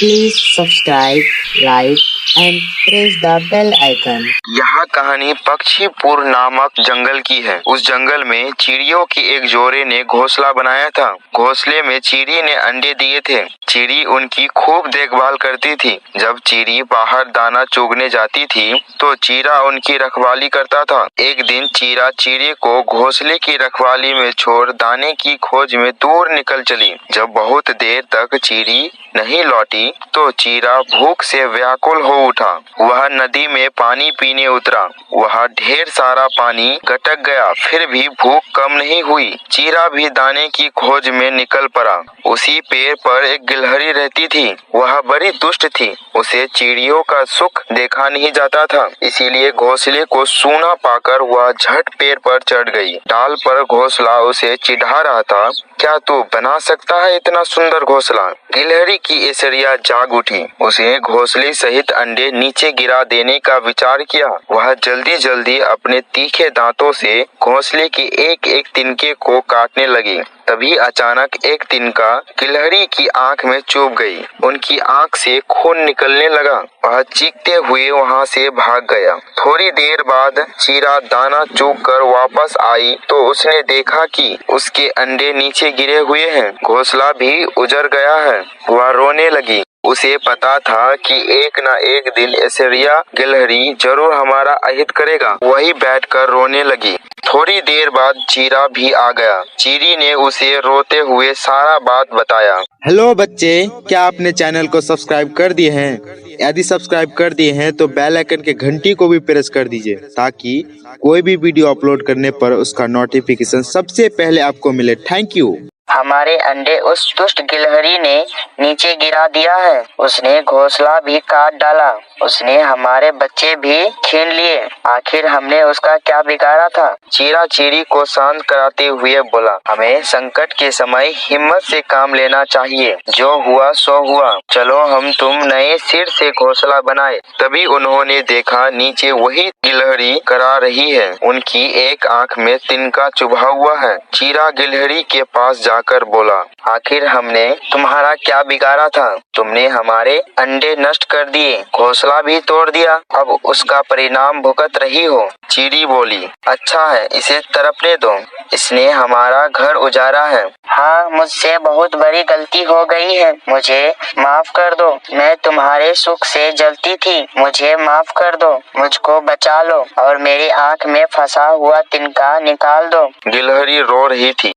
Please subscribe, like and press the bell icon. यह कहानी पक्षीपुर नामक जंगल की है। उस जंगल में चिड़ियों की एक जोड़े ने घोंसला बनाया था। घोंसले में चिड़ी ने अंडे दिए थे। चिड़ी उनकी खूब देखभाल करती थी। जब चिड़ी बाहर दाना चुगने जाती थी तो चीरा उनकी रखवाली करता था। एक दिन चीरा चिड़ी को घोंसले की रखवाली में छोड़ दाने की खोज में दूर निकल चली। जब बहुत देर तक चिड़ी नहीं लौटी तो चीरा भूख से व्याकुल हो उठा। वह नदी में पानी पीने उतरा। वह ढेर सारा पानी गटक गया, फिर भी भूख कम नहीं हुई। चीरा भी दाने की खोज में निकल पड़ा। उसी पेड़ पर एक गिलहरी रहती थी। वह बड़ी दुष्ट थी। उसे चिड़ियों का सुख देखा नहीं जाता था, इसीलिए घोंसले को सूना पाकर वह झट पेड़ पर चढ़ गई। डाल पर घोंसला उसे चिढ़ा रहा था। क्या तू बना सकता है इतना सुंदर घोंसला? गिलहरी की एसरिया जाग उठी। उसे घोंसले सहित अंडे नीचे गिरा देने का विचार किया। वह जल्दी जल्दी अपने तीखे दांतों से घोंसले के एक एक तिनके को काटने लगी। तभी अचानक एक तिनका गिलहरी की आंख में चुभ गई। उनकी आंख से खून निकलने लगा। वह चीखते हुए वहां से भाग गया। थोड़ी देर बाद चीरा दाना चुग कर वापस आई तो उसने देखा कि उसके अंडे नीचे गिरे हुए हैं। घोंसला भी उजड़ गया है। वह रोने लगी। उसे पता था कि एक न एक दिन एसरिया गिलहरी जरूर हमारा अहित करेगा। वही बैठकर रोने लगी। थोड़ी देर बाद चीरा भी आ गया। चीरी ने उसे रोते हुए सारा बात बताया। हेलो बच्चे, क्या आपने चैनल को सब्सक्राइब कर दिए हैं? यदि सब्सक्राइब कर दिए हैं तो बेल आइकन के घंटी को भी प्रेस कर दीजिए ताकि कोई भी वीडियो अपलोड करने पर उसका नोटिफिकेशन सबसे पहले आपको मिले। Thank you. हमारे अंडे उस दुष्ट गिलहरी ने नीचे गिरा दिया है। उसने घोंसला भी काट डाला। उसने हमारे बच्चे भी छीन लिए। आखिर हमने उसका क्या बिगाड़ा था? चीरा चिड़ी को शांत कराते हुए बोला, हमें संकट के समय हिम्मत से काम लेना चाहिए। जो हुआ सो हुआ। चलो हम तुम नए सिर से घोंसला बनाए। तभी उन्होंने देखा नीचे वही गिलहरी करा रही है। उनकी एक आंख में तिनका चुभा हुआ है। चीरा गिलहरी के पास जाकर बोला, आखिर हमने तुम्हारा क्या बिगाड़ा था? तुमने हमारे अंडे नष्ट कर दिए, घोंसला भी तोड़ दिया। अब उसका परिणाम भुगत रही हो। चिड़ी बोली, अच्छा है, इसे तड़पने दो। इसने हमारा घर उजाड़ा है। हाँ, मुझसे बहुत बड़ी गलती हो गई है। मुझे माफ कर दो। मैं तुम्हारे सुख से जलती थी। मुझे माफ कर दो। मुझको बचा लो और मेरी आंख में फंसा हुआ तिनका निकाल दो। गिलहरी रो रही थी।